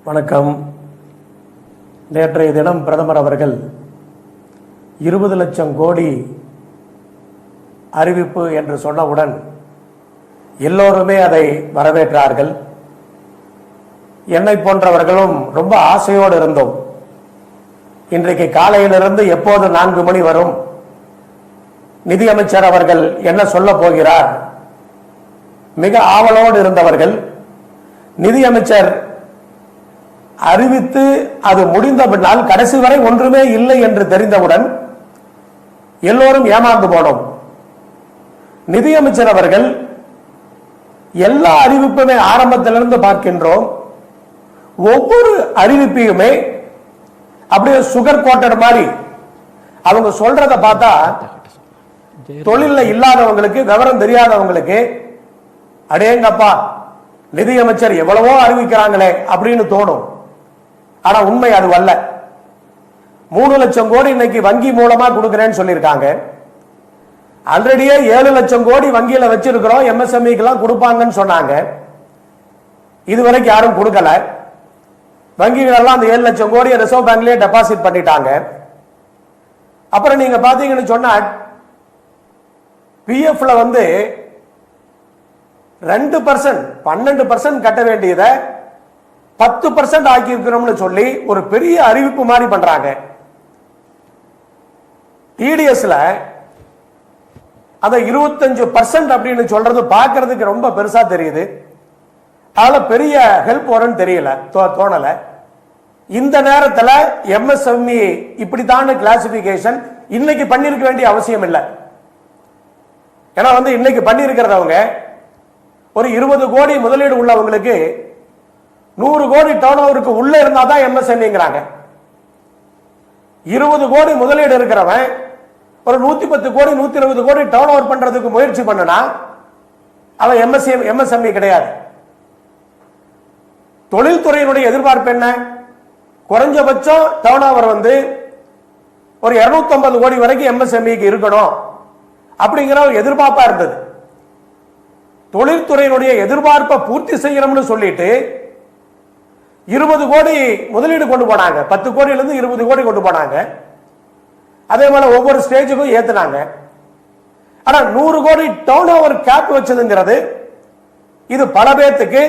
வணக்கம். நேற்றைய தினம் பிரதமர் அவர்கள் 20 லட்சம் கோடி அறிவிப்பு என்று சொன்னவுடன் எல்லோருமே அதை வரவேற்றார்கள். என்னை போன்றவர்களும் ரொம்ப ஆசையோடு இருந்தோம். இன்றைக்கு காலையிலிருந்து எப்போது 4 மணி வரும், நிதியமைச்சர் அவர்கள் என்ன சொல்ல போகிறார், மிக ஆவலோடு இருந்தவர்கள். நிதியமைச்சர் அறிவித்து அது முடிந்த பின்னால் கடைசி வரை ஒன்றுமே இல்லை என்று தெரிந்தவுடன் எல்லோரும் ஏமாந்து போனோம். நிதியமைச்சர் அவர்கள் எல்லா அறிவிப்புமே ஆரம்பத்திலிருந்து பார்க்கின்றோம். ஒவ்வொரு அறிவிப்பையுமே அப்படியே சுகர் கோட்டட் மாதிரி அவங்க சொல்றத பார்த்தா தொழில இல்லாதவங்களுக்கு, விவரம் தெரியாதவங்களுக்கு அடேங்கப்பா நிதியமைச்சர் எவ்வளவோ அறிவிக்கிறாங்களே அப்படின்னு தோணும். ஆனா உண்மை அது அல்ல. 3 லட்சம் கோடி இன்னைக்கு வங்கி மூலமா கொடுக்கிறேன்னு சொல்லியிருக்காங்க. ஆல்ரெடியே 7 லட்சம் கோடி வங்கியில வச்சிருக்கிறோம், எம்எஸ்எம்இக்கு எல்லாம் கொடுப்பாங்கன்னு சொன்னாங்க. இதுவரைக்கும் யாரும் கொடுக்கல. வங்கிகள் எல்லாம் அந்த 7 லட்சம் கோடியை ரிசர்வ் பேங்க்லயே டெபாசிட் பண்ணிட்டாங்க. அப்புறம் நீங்க பாத்தீங்கன்னு சொன்னா பிஎஃப்ல 2% 12% கட்ட வேண்டியதை 10% ஆக்கி இருக்கிறோம்னு சொல்லி ஒரு பெரிய அறிவிப்பு மாதிரி பண்றாங்க. டிடிஎஸ்ல அந்த 25% அப்படின்னு சொல்றது பார்க்கிறதுக்கு ரொம்ப பெருசா தெரியுது. அதனால பெரிய ஹெல்ப் வரும்னு தெரியல, தோணல. இந்த நேரத்தில் எம்எஸ்எம்இ இப்படித்தான கிளாசிபிகேஷன் இன்னைக்கு பண்ணிருக்க வேண்டிய அவசியம் இல்லை. ஏன்னா இன்னைக்கு பண்ணிருக்கிறவங்க ஒரு 20 கோடி முதலீடு உள்ளவங்களுக்கு 100 கோடி டர்ன் ஓவருக்கு உள்ள இருந்தா தான் எம்எஸ்எம்இங்கிறாங்க. 20 கோடி முதலீடு இருக்கிறவன் ஒரு 110 கோடி 120 கோடி டர்ன் ஓவர் பண்றதுக்கு முயற்சி பண்ணனா அவன் எம்எஸ்எம்இ கிடையாது. தொழில்துறையினுடைய எதிர்பார்ப்பு என்ன? குறைஞ்சபட்சம் டர்ன் ஓவர் ஒரு 250 கோடி வரைக்கும் எம்எஸ்எம்இக்கு இருக்கணும் அப்படிங்கிற ஒரு எதிர்பார்ப்பா இருந்தது. தொழில்துறையினுடைய எதிர்பார்ப்பை பூர்த்தி செய்யணும்னு சொல்லிட்டு 20 கோடி முதலீடு கொண்டு போனாங்க. 10 கோடியிலிருந்து 20 கோடி கொண்டு போனாங்க. அதே போல ஒவ்வொரு ஸ்டேஜுக்கும் ஏத்துனாங்க. ஆனா 100 கோடி டர்ன் ஓவர் கேப் வச்சதுங்கிறது இது பல பேத்துக்கு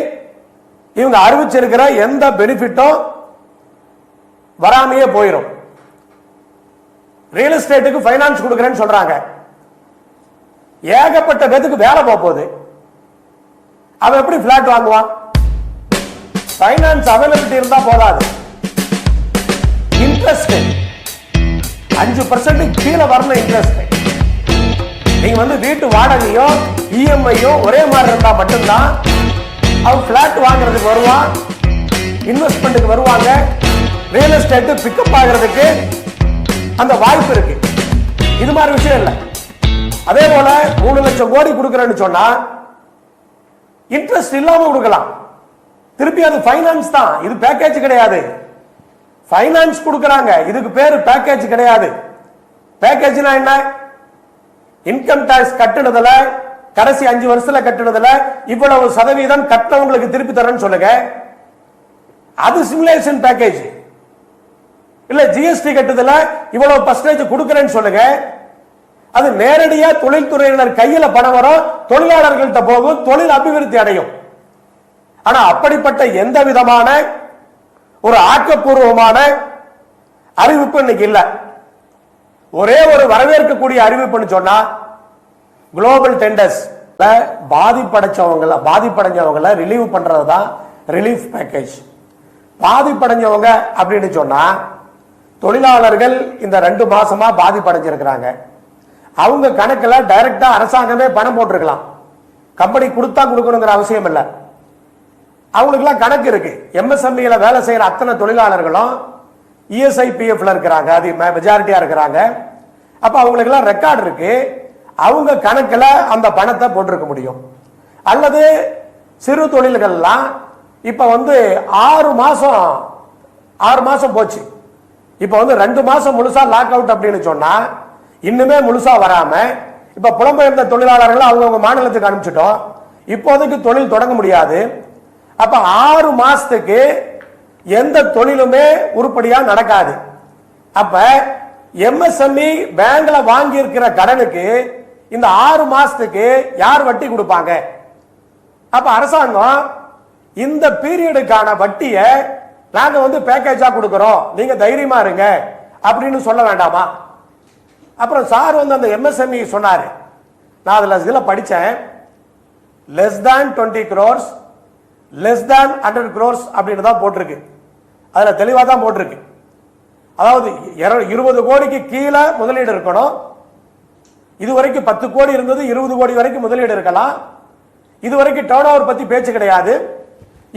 இவங்க அறிவிச்சிருக்கிற எந்த பெனிஃபிட்டும் வராமையே போயிடும். ரியல் எஸ்டேட்டுக்கு பைனான்ஸ் கொடுக்கறேன்னு சொல்றாங்க. ஏகப்பட்ட பேத்துக்கு வேலை போகுது. அவன் எப்படி பிளாட் வாங்குவான்? பைனான்ஸ் அவைலபிலிட்டி இருந்தா போதாது. இன்ட்ரெஸ்ட் 5% கீழே வரணும். இன்ட்ரெஸ்ட் நீங்க வீட்டு வாடகையோ இஎம்ஐயோ ஒரே மாதிரி இருந்தா மட்டும்தான் அவன் பிளாட் வாங்குறதுக்கு வருவான், இன்வெஸ்ட்மெண்ட்டுக்கு வருவாங்க, ரியல் எஸ்டேட் பிக்கப் ஆகிறதுக்கு அந்த வாய்ப்பு இருக்கு. இது மாதிரி விஷயம் இல்லை. அதே போல 3 லட்சம் கோடி கொடுக்கறேன்னு சொன்னா இன்ட்ரெஸ்ட் இல்லாம கொடுக்கலாம். திருப்பி அது பைனான்ஸ் தான், இது பேக்கேஜ் கிடையாது. பைனான்ஸ் கொடுக்கறாங்க, இதுக்கு பேரு பேக்கேஜ் கிடையாது. பேக்கேஜ்னா என்ன? இன்கம் டாக்ஸ் கட்டுனதுல கடைசி 5 வருஷத்துல கட்டுனதுல இவ்வளவு சதவீதம் கட்டவங்களுக்கு திருப்பி தரேன்னு சொல்லுங்க, அது சிமுலேஷன் பேக்கேஜ். இல்ல ஜிஎஸ்டி கட்டுதல இவ்வளவு பர்சன்டேஜ் கொடுக்கறேன்னு சொல்லுங்க, அது நேரடியா தொழில்துறையினர் கையில பணம் வரும், தொழிலாளர்கள்ட்ட போகும், தொழில் அபிவிருத்தி அடையும். ஆனா அப்படிப்பட்ட எந்த விதமான ஒரு ஆக்கப்பூர்வமான அறிவிப்பு இன்னைக்கு இல்ல. ஒரே ஒரு வரவேற்கக்கூடிய அறிவிப்புன்னு சொன்னா குளோபல் டெண்டர்ஸ் பாதிப்படைஞ்சவங்கள ரிலீவ் பண்றதுதான் ரிலீஃப் பேக்கேஜ். பாதிப்படைஞ்சவங்க அப்படின்னு சொன்னா தொழிலாளர்கள் இந்த 2 மாசமா பாதிப்படைஞ்சிருக்கிறாங்க. அவங்க கணக்குல டைரக்டா அரசாங்கமே பணம் போட்டிருக்கலாம். கம்பெனி கொடுத்தா கொடுக்கணுங்கிற அவசியம் இல்லை. அவங்களுக்குலாம் கணக்கு இருக்கு. எம்எஸ்எம்இல வேலை செய்யற அத்தனை தொழிலாளர்களும் இஎஸ்ஐபிஎஃப்ல இருக்கிறாங்க, அது மெஜாரிட்டியா இருக்கிறாங்க. அப்ப அவங்களுக்கு எல்லாம் ரெக்கார்டு இருக்கு. அவங்க கணக்குல அந்த பணத்தை போட்டிருக்க முடியும். அல்லது சிறு தொழில்கள்லாம் இப்ப 6 மாசம் போச்சு. இப்ப 2 மாசம் முழுசா லாக் அவுட் அப்படின்னு சொன்னா இன்னுமே முழுசா வராம இப்ப புலம்பெயர்ந்த தொழிலாளர்கள் அவங்க மாநிலத்துக்கு அனுப்பிச்சிட்டோம். இப்போதைக்கு தொழில் தொடங்க முடியாது. அப்ப 6 மாசத்துக்கு எந்த தொழிலுமே உருப்படியா நடக்காது. அப்ப எம்எஸ்எம்இ பேங்க்ல வாங்கி இருக்கிற கடனுக்கு இந்த 6 மாசத்துக்கு யார் வட்டி கொடுப்பாங்க? அப்ப அரசாங்கம் இந்த பீரியடுக்கான வட்டியை நாங்க வந்து பேக்கேஜா கொடுக்கிறோம், நீங்க தைரியமா இருங்க அப்படின்னு சொல்ல வேண்டாமா? அப்புறம் சார் வந்து அந்த எம்எஸ்எம்இ சொன்னாரு, நான் அதுல இதுல படிச்சேன், less than 20 crores less than 100 crores அப்படின்னு தான் போட்டிருக்கு. அதுல தெளிவா தான் போட்டிருக்கு. அதாவது 20 கோடிக்கு கீழே முதலீடு இருக்கணும். இதுவரைக்கும் 10 கோடி இருந்தது, 20 கோடி வரைக்கும் முதலீடு இருக்கலாம். இதுவரைக்கும் டர்ன் ஓவர் பத்தி பேச்சு கிடையாது.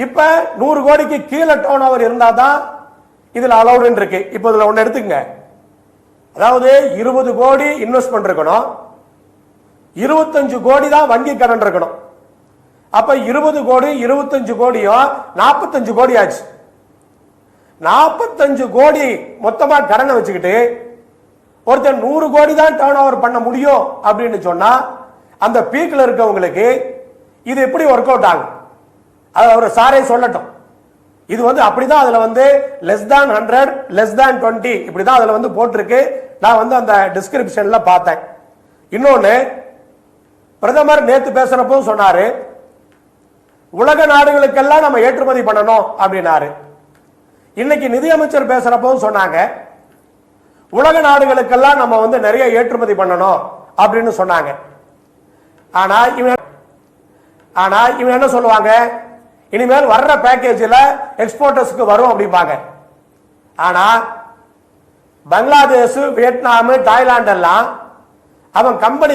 இப்ப 100 கோடிக்கு கீழே டர்ன் ஓவர் இருந்தாதான் இதுல அலௌட் இருக்கு. இப்ப இதுல ஒன்னு எடுத்துங்க, அதாவது 20 கோடி இன்வெஸ்ட்மெண்ட் இருக்கணும், 25 கோடி தான் வங்கி கடன் இருக்கணும். அப்ப 20 கோடி 25 கோடியும் 45 கோடி ஆச்சு. 45 கோடி மொத்தமா கடனை வச்சுக்கிட்டு ஒருத்தர் 100 கோடி தான் டர்ன் ஓவர் பண்ண முடியும் அப்படின்னு சொன்னா அந்த பீக்ல இருக்கவங்களுக்கு இது எப்படி ஒர்க் அவுட் ஆகும்? அது அவர் சாரே சொல்லட்டும். இது வந்து அப்படிதான் அதுல வந்து லெஸ் தான் 100 லெஸ் தான் 20 இப்படிதான் அதுல வந்து போட்டிருக்கு. நான் வந்து அந்த டிஸ்கிரிப்ஷன்ல பார்த்தேன். இன்னொன்னு, பிரதமர் நேத்து பேசுறப்போ சொன்னாரு, உலக நாடுகளுக்கெல்லாம் நம்ம ஏற்றுமதி பண்ணணும் அப்படின்னாரு. இன்னைக்கு நிதியமைச்சர் பேசுறப்போ சொன்னாங்க, உலக நாடுகளுக்கெல்லாம் நம்ம வந்து நிறைய ஏற்றுமதி பண்ணணும் அப்படின்னு சொன்னாங்க. ஆனா இவன் என்ன சொல்லுவாங்க, இனிமேல் வர்ற பேக்கேஜ்ல எக்ஸ்போர்ட்டர்ஸ்க்கு வரும் அப்படிம்பாங்க. ஆனா பங்களாதேஷ், வியட்நாம், தாய்லாந்து எல்லாம் அவன் கம்பெனி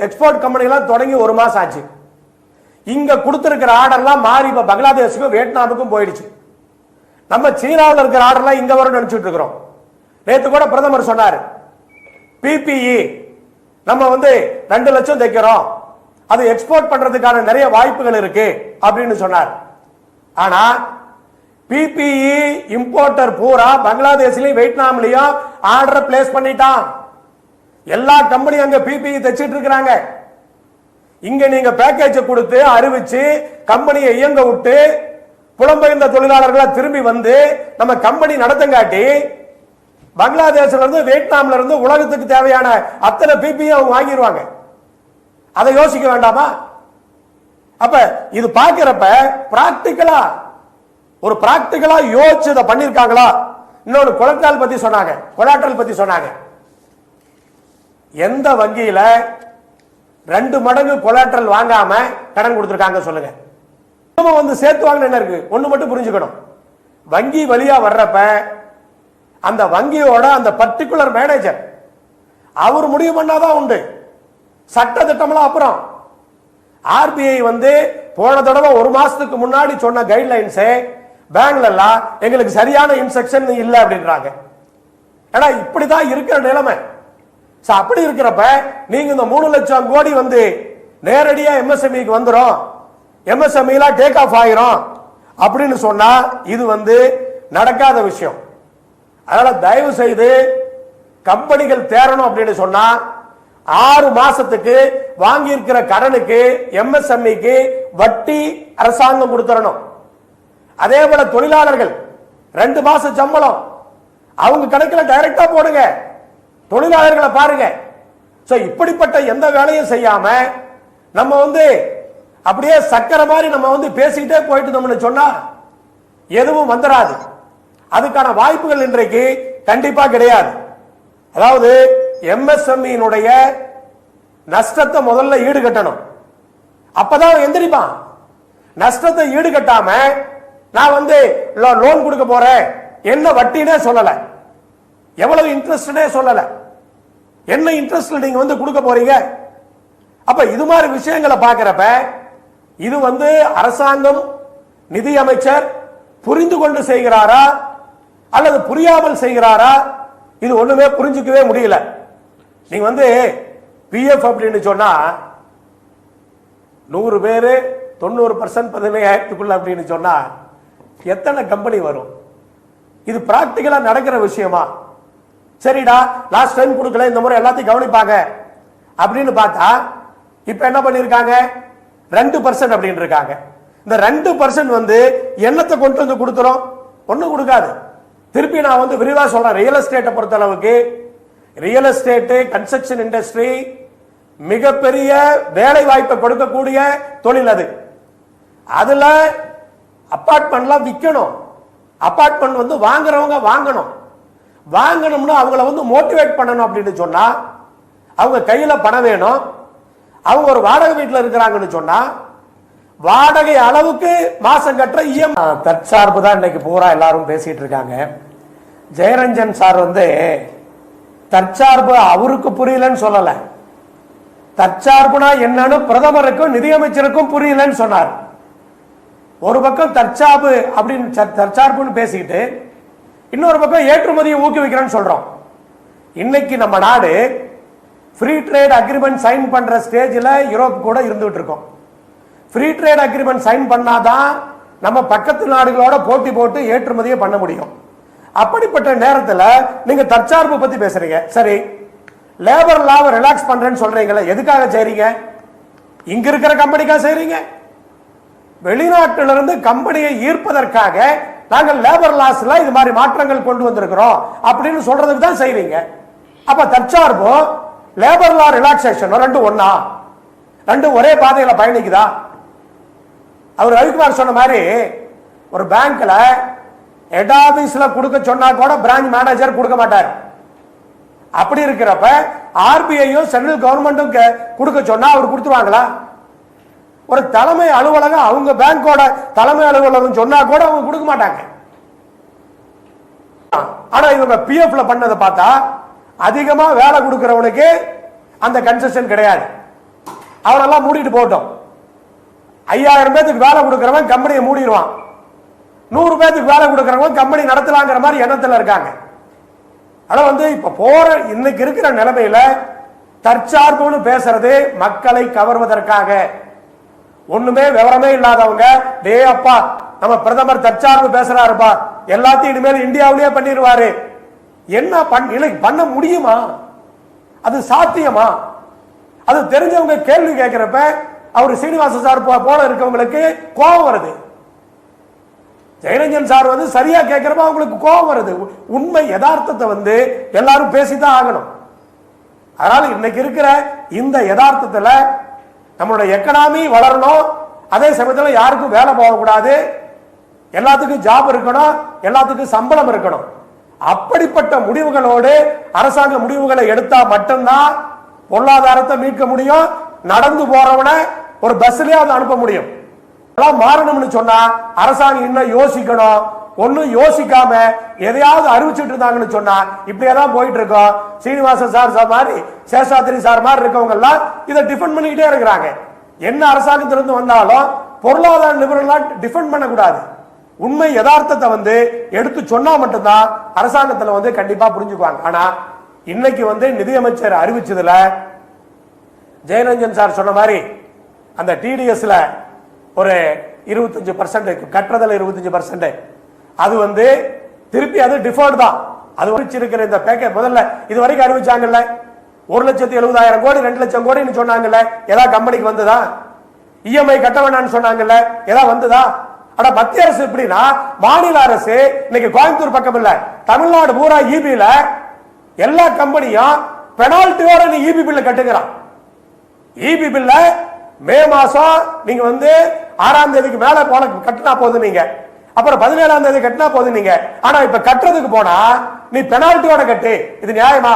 எக்ஸ்போர்ட் கம்பெனி எல்லாம் தொடங்கி 1 மாசம் ஆச்சு. இங்க கொடுத்திருக்கிற ஆர்டர்லாம் மாறி இப்ப பங்களாதேஷுக்கும் வியட்நாமுக்கும் போயிடுச்சு. நம்ம சீனாவில் இருக்கிற ஆர்டர்லாம் இங்க வரும் நினைச்சிட்டு இருக்கிறோம். நேத்து கூட பிரதமர் சொன்னார், பிபிஇ நம்ம வந்து 2 லட்சம் தைக்கிறோம், அது எக்ஸ்போர்ட் பண்றதுக்கான நிறைய வாய்ப்புகள் இருக்கு அப்படின்னு சொன்னார். ஆனா பிபிஇ இம்போர்ட்டர் பூரா பங்களாதேஷ்லயும் வியட்நாம்லயும் ஆர்டர் பிளேஸ் பண்ணிட்டான். எல்லா கம்பெனியும் அங்க பிபிஇ தைச்சிட்டு இருக்கிறாங்க. இங்க நீங்க பேக்கேஜ் கொடுத்து அறிவிச்சு கம்பெனியை இயங்க விட்டு புலம்பெயர்ந்த தொழிலாளர்களா திரும்பி வந்து நம்ம கம்பெனி நடத்தங்காட்டி பங்களாதேஷ்ல இருந்து வியட்நாம்ல இருந்து உலகத்துக்கு தேவையான அத்தனை பிபிஇ அவங்க வாங்கிடுவாங்க. அதை யோசிக்க வேண்டாமா? அப்ப இது பாக்குறப்ப பிராக்டிகலா யோசிச்சு இதை பண்ணிருக்காங்களா? இன்னொரு கொலட்ரல் பத்தி சொன்னாங்க. எந்த வங்கியில 2 மடங்கு கொலாட்ரல் வாங்காம கடன் கொடுத்திருக்காங்க சொல்லுங்க? வந்து சேர்த்து வாங்க என்ன இருக்கு? ஒண்ணு மட்டும் புரிஞ்சுக்கணும், வங்கி வழியா வர்றப்ப அந்த வங்கியோட அந்த பர்டிகுலர் மேனேஜர் அவர் முடிவு பண்ணாதான் உண்டு. சட்ட திட்டம்லாம் அப்புறம் ஆர்பிஐ வந்து போன தடவை 1 மாசத்துக்கு முன்னாடி சொன்ன கைட்லைன்ஸ் பேங்க்ல எல்லாம் எங்களுக்கு சரியான இன்ஸ்ட்ரக்ஷன் இல்ல அப்படின்றாங்க. ஏன்னா இப்படிதான் இருக்கிற நிலைமை. அப்படி இருக்கிறப்ப நீங்க இந்த 3 லட்சம் கோடி வந்து நேரடியா எம்எஸ்எம்இக்கு வந்துரும், எம்எஸ்எம்இ டேக் ஆஃப் ஆயிரும் அப்படின்னு சொன்னா இது வந்து நடக்காத விஷயம். அதனால தயவு செய்து கம்பெனிகள் தேரணும் அப்படின்னு சொன்னா 6 மாசத்துக்கு வாங்கி இருக்கிற கடனுக்கு எம்எஸ்எம்இக்கு வட்டி அரசாங்கம் கொடுத்துறணும். அதே போல தொழிலாளர்கள் 2 மாசம் சம்பளம் அவங்க கணக்குல டைரக்டா போடுங்க, தொழிலாளர்களை பாருங்க. இப்படிப்பட்ட எந்த வேலையும் செய்யாம நம்ம வந்து அப்படியே சக்கரை மாதிரி நம்ம வந்து பேசிக்கிட்டே போயிட்டு சொன்னா எதுவும் வந்துடாது. அதுக்கான வாய்ப்புகள் இன்றைக்கு கண்டிப்பா கிடையாது. அதாவது எம்எஸ்எம்இனுடைய நஷ்டத்தை முதல்ல ஈடுகட்டணும், அப்பதான் எந்திரிப்பான். நஷ்டத்தை ஈடுகட்டாம நான் வந்து லோன் கொடுக்க போறேன், என்ன வட்டினே சொல்லல, எவ்வளவு இன்ட்ரெஸ்ட்னே சொல்லல, என்ன இன்ட்ரெஸ்ட்ல நீங்க வந்து கொடுக்க போறீங்க? அப்ப இது மாதிரி விஷயங்களை பார்க்கிறப்ப இது வந்து அரசாங்கம், நிதி அமைச்சர் புரிந்து கொண்டு செய்கிறாரா அல்லது புரியாமல் செய்கிறாரா? இது ஒண்ணுமே புரிஞ்சுக்கவே முடியல. நீங்க வந்து பிஎஃப் அப்படின்னு சொன்னா 100 பேரு 90% 15,000 அப்படின்னு சொன்னா எத்தனை கம்பெனி வரும்? இது பிராக்டிகலா நடக்கிற விஷயமா? சரிடா, லாஸ்ட் டைம் கொடுக்கல, இந்த முறை எல்லாத்தையும் கவனிப்பாங்க அப்படின்னு பார்த்தா இப்ப என்ன பண்ணிருக்காங்க? 2% அப்படின்னு இருக்காங்க. இந்த 2% வந்து என்னத்தை கொண்டு வந்து கொடுத்துரும்? ஒண்ணும் கொடுக்காது. திருப்பி நான் வந்து விரிவா சொல்றேன். ரியல் எஸ்டேட்டை பொறுத்த அளவுக்கு ரியல் எஸ்டேட் கன்ஸ்ட்ரக்ஷன் இண்டஸ்ட்ரி மிகப்பெரிய வேலை வாய்ப்பை கொடுக்கக்கூடிய தொழில். அதுல அபார்ட்மெண்ட்லாம் விற்கணும். அபார்ட்மெண்ட் வந்து வாங்குறவங்க வாங்கணும்னா அவங்கள வந்து மோட்டிவேட் பண்ணணும் அப்படின்னு சொன்னா அவங்க கையில பணம் வேணும். அவங்க ஒரு வாடகை வீட்டில் இருக்கிறாங்கன்னு சொன்னா வாடகை அளவுக்கு மாசம் கட்டுற தற்சார்பு தான் இன்னைக்கு பூரா எல்லாரும் பேசிட்டு இருக்காங்க. ஜெயரஞ்சன் சார் வந்து தற்சார்பு அவருக்கு புரியலன்னு சொல்லல, தற்சார்புனா என்னன்னு பிரதமருக்கும் நிதியமைச்சருக்கும் புரியலன்னு சொன்னார். ஒரு பக்கம் தற்சார்பு அப்படின்னு தற்சார்புன்னு பேசிக்கிட்டு இன்னொரு பக்கம் ஏற்றுமதியை ஊக்குவிக்கிறேன்னு சொல்றோம். இன்னைக்கு நம்ம நாடு ஃப்ரீ ட்ரேட் அக்ரிமெண்ட் சைன் பண்ற ஸ்டேஜ்ல யூரோப் கூட இருந்துட்டு இருக்கோம். ஃப்ரீ ட்ரேட் அக்ரிமெண்ட் சைன் பண்ணாதான் நம்ம பக்கத்து நாடுகளோட போட்டி போட்டு ஏற்றுமதியை பண்ண முடியும். அப்படிப்பட்ட நேரத்தில் நீங்க தற்சார்பு பத்தி பேசுறீங்க. சரி, லேபர் லாவை ரிலாக்ஸ் பண்றேன்னு சொல்றீங்களே, எதுக்காக செய்றீங்க? இங்க இருக்கிற கம்பெனிக்கா செய்றீங்க? வெளிநாட்டிலிருந்து கம்பெனியை ஈர்ப்பதற்காக நாங்கள் லேபர் லாஸ்ல இது மாதிரி மாற்றங்கள் கொண்டு வந்திருக்கிறோம் அப்படின்னு சொல்றதுக்கு தான் செய்வீங்க. அப்ப தற்சார்பு லேபர் லா ரிலாக்ஸேஷன் ரெண்டும் ஒன்னா? ரெண்டும் ஒரே பாதையில பயணிக்குதா? அவர் ரவிக்குமார் சொன்ன மாதிரி ஒரு பேங்க்ல ஹெட் ஆபீஸ்ல கொடுக்க சொன்னா கூட பிரான்ச் மேனேஜர் கொடுக்க மாட்டார். அப்படி இருக்கிறப்ப ஆர்பிஐயும் சென்ட்ரல் கவர்மெண்ட்டும் கொடுக்க சொன்னா அவர் கொடுத்துருவாங்களா? ஒரு தலைமை அலுவலகம் அவங்க பேங்கோட தலைமை அலுவலகம் சொன்னா கூட அவங்க கொடுக்க மாட்டாங்க. ஆனா இவங்க பிஎஃப்ல பண்ணதை பார்த்தா அதிகமா வேலை கொடுக்கிறவனுக்கு அந்த கன்செஷன் கிடையாது. அவனெல்லாம் மூடிட்டு போட்டோம். 5000 பேருக்கு வேலை கொடுக்கிறவன் கம்பெனியை மூடிடுவான். 100 பேருக்கு வேலை கொடுக்கிறவன் கம்பெனி நடத்தலாங்கிற மாதிரி எண்ணத்துல இருக்காங்க. ஆனா வந்து இப்ப போற இன்னைக்கு இருக்கிற நிலைமையில தற்சார்புன்னு பேசுறது மக்களை கவர்வதற்காக. ஒண்ணுமே விவரமே இல்லாதவங்க, டே அப்பா நம்ம பிரதமர் தற்சார்பு பேசுறாருப்பா, எல்லாத்தையும் இனிமேல் இந்தியாவிலேயே பண்ணிடுவாரு, என்ன பண்ண முடியுமா? அது சாத்தியமா? அது தெரிஞ்சவங்க கேள்வி கேட்கிறப்ப அவர் சீனிவாச சார் போல இருக்கவங்களுக்கு கோபம் வருது. ஜெயரஞ்சன் சார் வந்து சரியா கேட்கிறப்ப அவங்களுக்கு கோபம் வருது. உண்மை யதார்த்தத்தை வந்து எல்லாரும் பேசிதான் ஆகணும். அதனால இன்னைக்கு இருக்கிற இந்த யதார்த்தத்துல நம்மளுடைய எக்கனாமி வளரணும், அதே சமயத்தில் யாருக்கும் வேலை போகக்கூடாது, எல்லாத்துக்கும் ஜாப் இருக்கணும், எல்லாத்துக்கும் சம்பளம் இருக்கணும். அப்படிப்பட்ட முடிவுகளோடு அரசாங்க முடிவுகளை எடுத்தா மட்டும்தான் பொருளாதாரத்தை மீட்க முடியும். நடந்து போறவன ஒரு பஸ்லயாவது அனுப்ப முடியும். மாறணும்னு சொன்னா அரசாங்கம் இன்னும் யோசிக்கணும். ஒன்னும் யோசிக்காம எதையாவது அறிவிச்சுட்டு இருந்தாங்கன்னு சொன்னா இப்படியேதான் போயிட்டு இருக்கோம். சீனிவாசன் சார் மாதிரி, சேஷாத்ரி சார் மாதிரி இருக்கவங்க எல்லாம் இதை டிஃபெண்ட் பண்ணிக்கிட்டே இருக்கிறாங்க. என்ன அரசாங்கத்திலிருந்து வந்தாலும் பொருளாதார நிபுணர்கள் டிஃபெண்ட் பண்ணக்கூடாது. உண்மை யதார்த்தத்தை வந்து எடுத்து சொன்னா மட்டும்தான் அரசாங்கத்துல வந்து கண்டிப்பா புரிஞ்சுக்குவாங்க. ஆனா இன்னைக்கு வந்து நிதியமைச்சர் அறிவிச்சதுல ஜெயரஞ்சன் சார் சொன்ன மாதிரி அந்த டிடிஎஸ்ல ஒரு 25% கட்டுறதுல 25%, அது வந்து திருப்பி அது டிஃபர்டு தான். அது அறிவிச்சிருக்கிற இந்த பேக்கேஜ் முதல்ல இது வரைக்கும் அறிவிச்சாங்கல்ல, 1,70,000 கோடி 2 லட்சம் கோடின்னு சொன்னாங்கல்ல, ஏதாவது கம்பெனிக்கு வந்ததா? இஎம்ஐ கட்ட வேணாம்னு சொன்னாங்கல்ல, ஏதாவது வந்ததா? ஆனா மத்திய அரசு எப்படின்னா, மாநில அரசு இன்னைக்கு கோயம்புத்தூர் பக்கம் இல்ல, தமிழ்நாடு பூரா இபில எல்லா கம்பெனியும் பெனால்டியோட நீ இபி பில்ல கட்டுகிறான். இபி பில்ல மே மாசம் நீங்க வந்து 6ஆம் தேதிக்கு மேல போன கட்டினா போதும், நீங்க அப்புறம் 17ஆம் தேதி கட்டினா போதும் நீங்க. ஆனா இப்ப கட்டுறதுக்கு போனா நீ பெனால்டியோட கட்டு. இது நியாயமா?